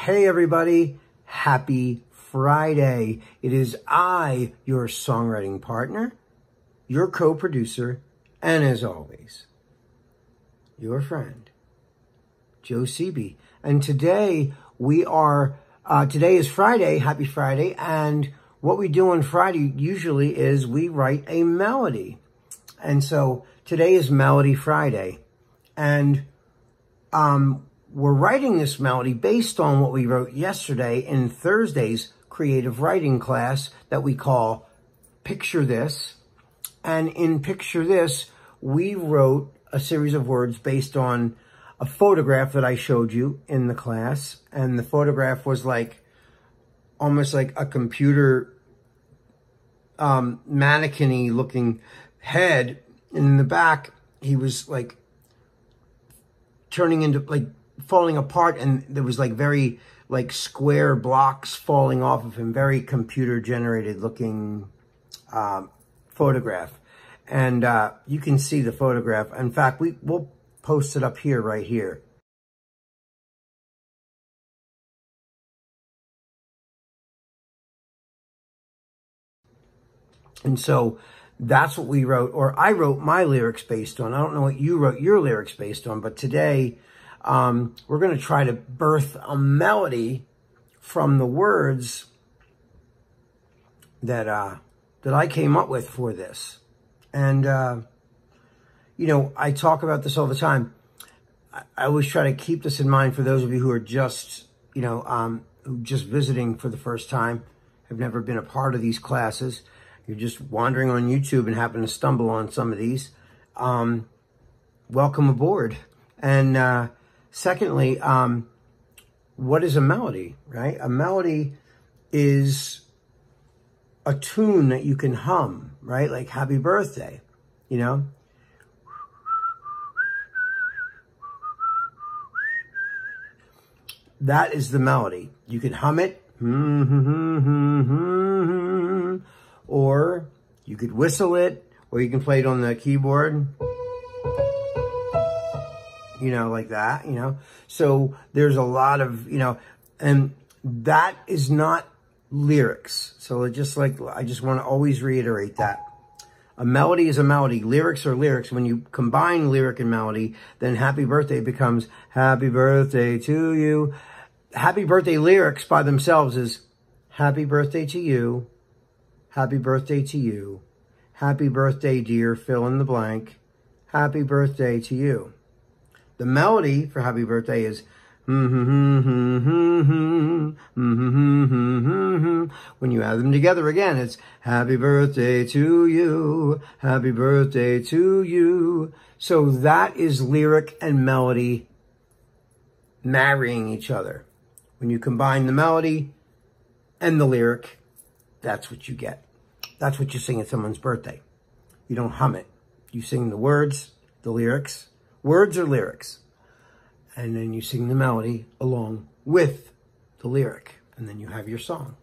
Hey everybody, happy Friday. It is I, your songwriting partner, your co-producer, and as always, your friend, Joe Seeby. And today today is Friday, happy Friday, and what we do on Friday usually is we write a melody. And so today is Melody Friday, and we're writing this melody based on what we wrote yesterday in Thursday's creative writing class that we call Picture This. And in Picture This, we wrote a series of words based on a photograph that I showed you in the class. And the photograph was like, almost like a computer mannequin-y looking head. And in the back, he was like turning into like falling apart, and there was like very like square blocks falling off of him, very computer generated looking photograph. And you can see the photograph. In fact, we'll post it up here, right here. And so that's what we wrote, or I wrote my lyrics based on. I don't know what you wrote your lyrics based on, but today we're going to try to birth a melody from the words that I came up with for this. And, you know, I talk about this all the time. I always try to keep this in mind for those of you who are just, you know, just visiting for the first time, have never been a part of these classes. You're just wandering on YouTube and happen to stumble on some of these. Welcome aboard. And secondly, what is a melody, right? A melody is a tune that you can hum, right? Like Happy Birthday, you know? That is the melody. You can hum it. Or you could whistle it, or you can play it on the keyboard, you know, like that, you know. So there's a lot of, you know, and that is not lyrics. So I just want to always reiterate that. A melody is a melody. Lyrics are lyrics. When you combine lyric and melody, then Happy Birthday becomes Happy Birthday to you. Happy Birthday lyrics by themselves is Happy Birthday to you. Happy birthday to you. Happy birthday, dear, fill in the blank. Happy birthday to you. The melody for Happy Birthday is when you add them together again, it's Happy Birthday to you. Happy birthday to you. So that is lyric and melody marrying each other. When you combine the melody and the lyric, that's what you get. That's what you sing at someone's birthday. You don't hum it. You sing the words, the lyrics. Words are lyrics. And then you sing the melody along with the lyric. And then you have your song.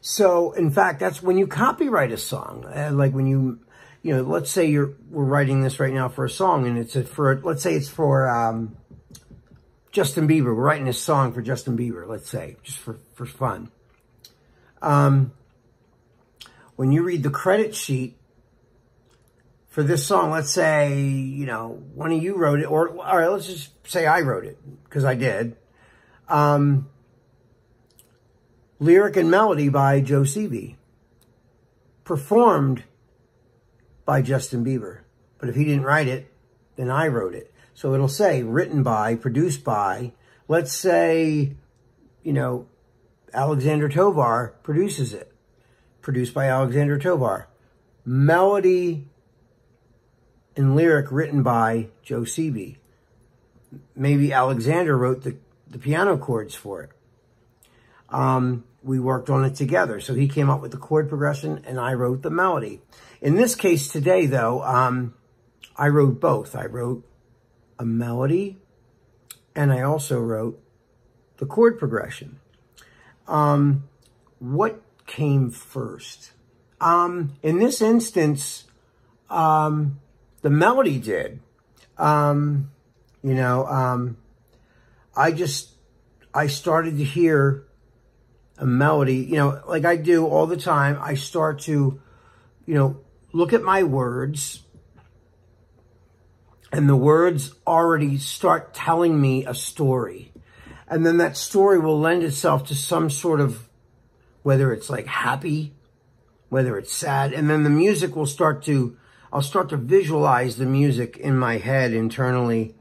So, in fact, that's when you copyright a song. Like when you know, let's say we're writing this right now for a song, and let's say it's for Justin Bieber. We're writing a song for Justin Bieber, let's say, just for fun. When you read the credit sheet for this song, let's say, you know, one of you wrote it, or all right, let's just say I wrote it, because I did. Lyric and melody by Joe Seeby. Performed by Justin Bieber. But if he didn't write it, then I wrote it. So it'll say written by, produced by, let's say, you know, Alexander Tovar produces it. Produced by Alexander Tovar. Melody and lyric written by Joe Seeby. Maybe Alexander wrote the piano chords for it. We worked on it together. So he came up with the chord progression and I wrote the melody. In this case today, though, I wrote both. I wrote a melody and I also wrote the chord progression. What came first? In this instance, the melody did. You know, I I started to hear a melody, you know, like I do all the time. I start to, you know, look at my words, and the words already start telling me a story. And then that story will lend itself to some sort of, whether it's like happy, whether it's sad. And then the music will I'll start to visualize the music in my head internally.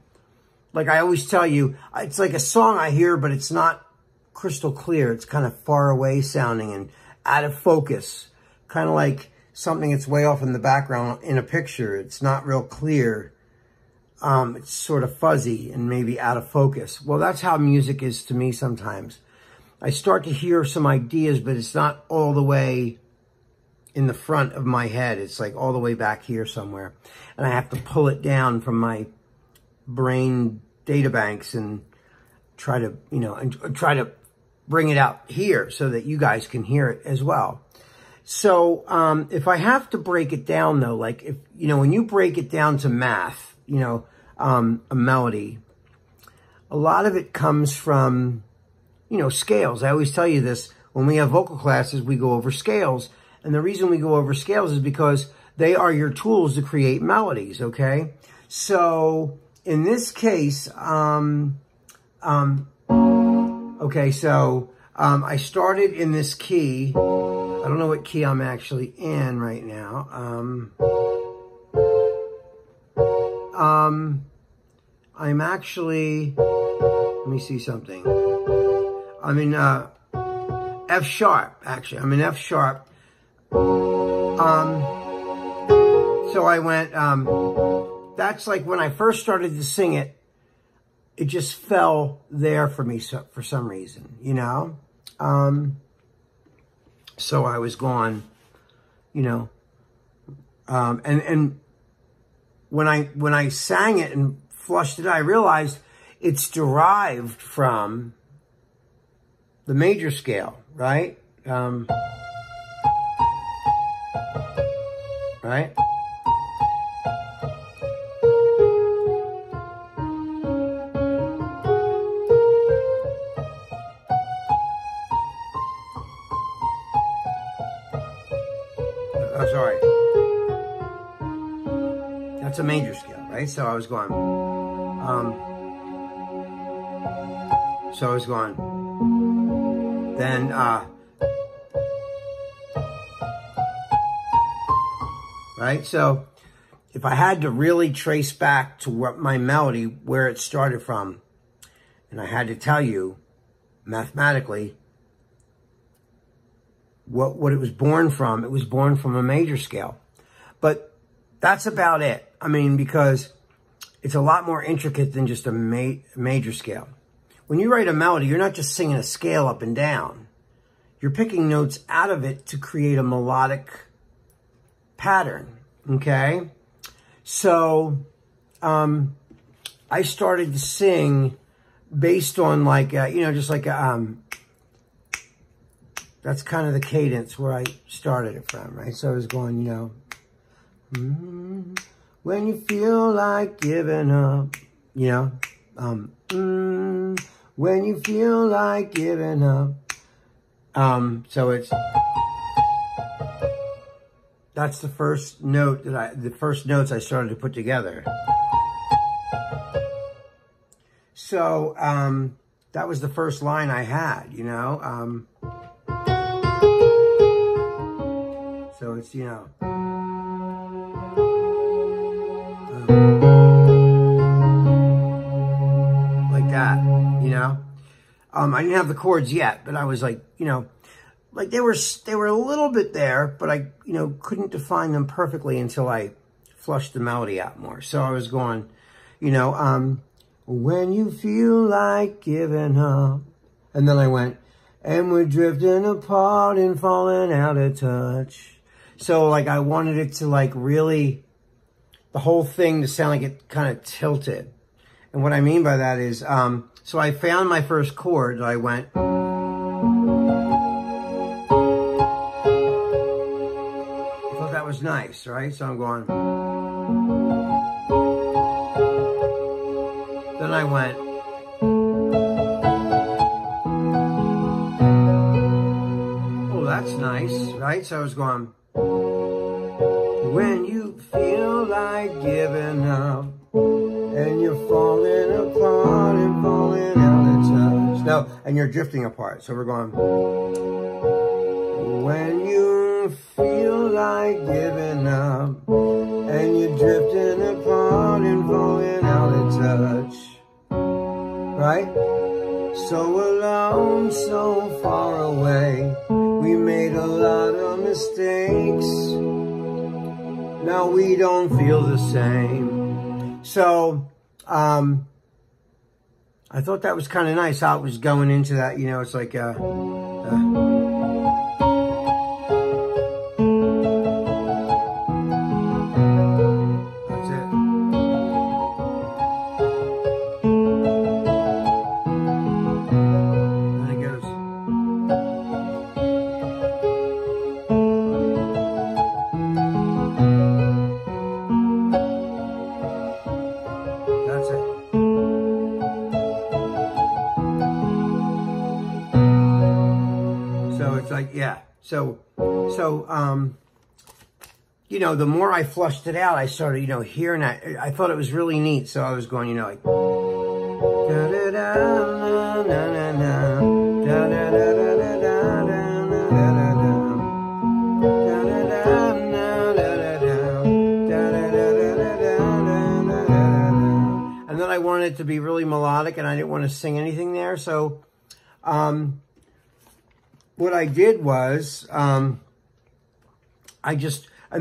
Like I always tell you, it's like a song I hear, but it's not crystal clear. It's kind of far away sounding and out of focus. Kind of like something that's way off in the background in a picture. It's not real clear. It's sort of fuzzy and maybe out of focus. Well, that's how music is to me sometimes. I start to hear some ideas, but it's not all the way in the front of my head. It's like all the way back here somewhere. And I have to pull it down from my brain data banks and try to, you know, and try to bring it out here so that you guys can hear it as well. So, if I have to break it down though, like if, you know, when you break it down to math, you know, a melody, a lot of it comes from, you know, scales. I always tell you this, when we have vocal classes, we go over scales. And the reason we go over scales is because they are your tools to create melodies, okay? So, in this case, okay, so, I started in this key. I don't know what key I'm actually in right now. I'm actually, let me see something. I'm in, F sharp, actually. I'm in F sharp. So I went, that's like when I first started to sing it, it just fell there for me for some reason, you know? So I was going, you know, and when I sang it and flushed it, I realized it's derived from the major scale, right? Right? Oh, sorry. That's a major scale, right? So I was going, then, right? So if I had to really trace back to what my melody, where it started from, and I had to tell you mathematically what it was born from a major scale. But that's about it. I mean, because it's a lot more intricate than just a major scale. When you write a melody, you're not just singing a scale up and down. You're picking notes out of it to create a melodic pattern, okay? So, I started to sing based on like, you know, just like, that's kind of the cadence where I started it from, right? So I was going, you know, when you feel like giving up, you know, when you feel like giving up. So that's the first note the first notes I started to put together. So, that was the first line I had, you know, so it's, you know, like that, you know. I didn't have the chords yet, but I was like, you know, like they were a little bit there, but I, you know, couldn't define them perfectly until I flushed the melody out more. So I was going, you know, when you feel like giving up, and then I went, and we're drifting apart and falling out of touch. So like I wanted it to like really, the whole thing to sound like it kind of tilted. And what I mean by that is, so I found my first chord, I went, I thought that was nice, right? So I'm going, then I went, that's nice, right? So I was going, when you feel like giving up and you're falling apart and falling out of touch. No, and you're drifting apart. So we're going, when you feel like giving up and you're drifting apart and falling out of touch, right? So alone, so far away, we made a lot of mistakes. Now we don't feel the same. So, I thought that was kind of nice how it was going into that, you know, it's like, that's it. And it goes. That's it. So it's like, yeah. So, you know, the more I flushed it out, I started, you know, hearing that. I thought it was really neat. So I was going, you know, like, da da da na na na na, da da da da da da da da da. And then I wanted it to be really melodic, and I didn't want to sing anything there. So, what I did was, and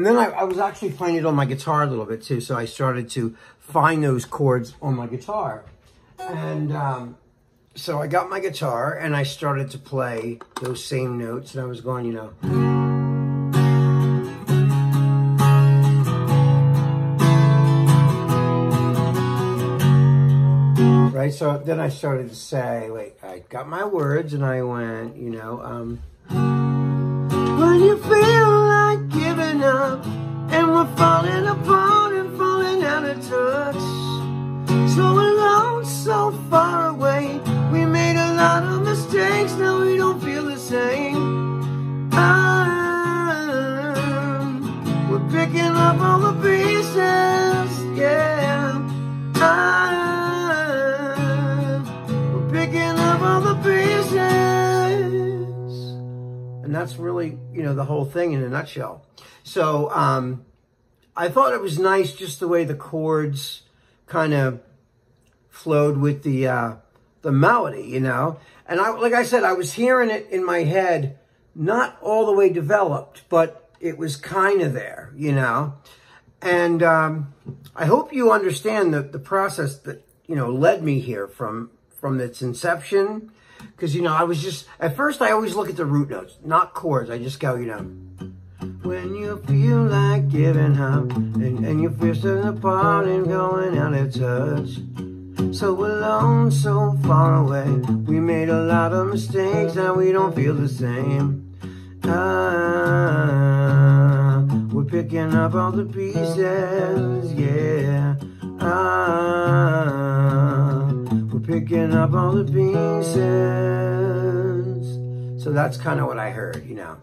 then I was actually playing it on my guitar a little bit too. So I started to find those chords on my guitar. And so I got my guitar and I started to play those same notes. And I was going, you know. Right, so then I started to say, wait, I got my words and I went, you know, when you feel like giving up and we're falling apart and falling out of touch, so alone, so far away, we made a lot of mistakes, now we don't feel the same. We're picking up all the pieces, yeah. Picking up all the pieces. And that's really, you know, the whole thing in a nutshell. So, I thought it was nice just the way the chords kind of flowed with the melody, you know. And like I said, I was hearing it in my head, not all the way developed, but it was kind of there, you know. And I hope you understand the process that, you know, led me here from its inception. Because, you know, I was just, at first I always look at the root notes, not chords. I just go, you know, when you feel like giving up and you're drifting apart and going out of touch, so alone, so far away, we made a lot of mistakes, now we don't feel the same. We're picking up all the pieces, yeah. We're picking up all the pieces. So that's kind of what I heard, you know.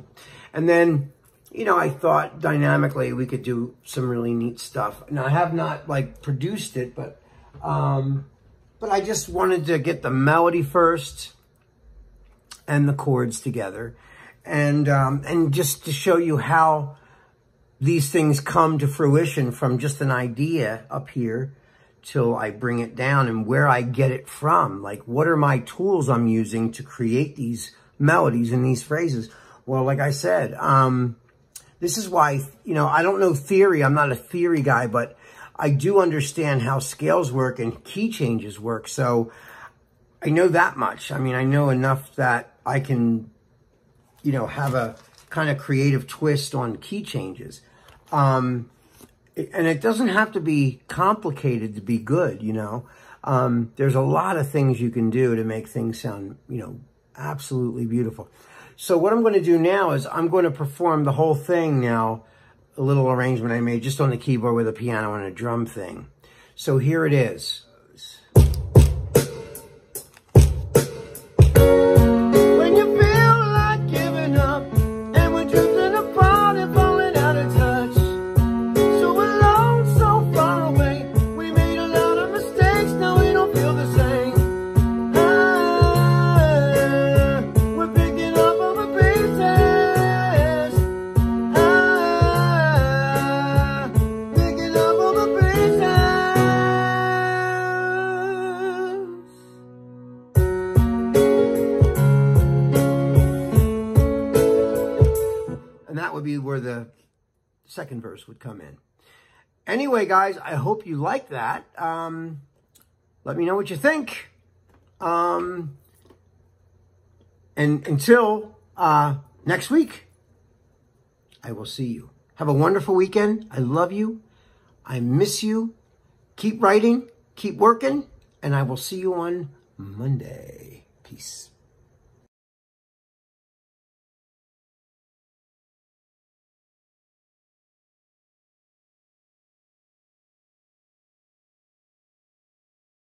And then, you know, I thought dynamically we could do some really neat stuff. Now, I have not, like, produced it, but I just wanted to get the melody first and the chords together. And just to show you how these things come to fruition from just an idea up here till I bring it down and where I get it from. Like, what are my tools I'm using to create these melodies and these phrases? Well, like I said, this is why, you know, I don't know theory. I'm not a theory guy, but I do understand how scales work and key changes work. So I know that much. I mean, I know enough that I can, you know, have a kind of creative twist on key changes. And it doesn't have to be complicated to be good, you know. There's a lot of things you can do to make things sound, you know, absolutely beautiful. So what I'm going to do now is I'm going to perform the whole thing now, a little arrangement I made just on the keyboard with a piano and a drum thing. So here it is. When you feel like giving up would be where the second verse would come in. Anyway, guys, I hope you like that. Let me know what you think. And until next week, I will see you. Have a wonderful weekend. I love you. I miss you. Keep writing, keep working, and I will see you on Monday. Peace.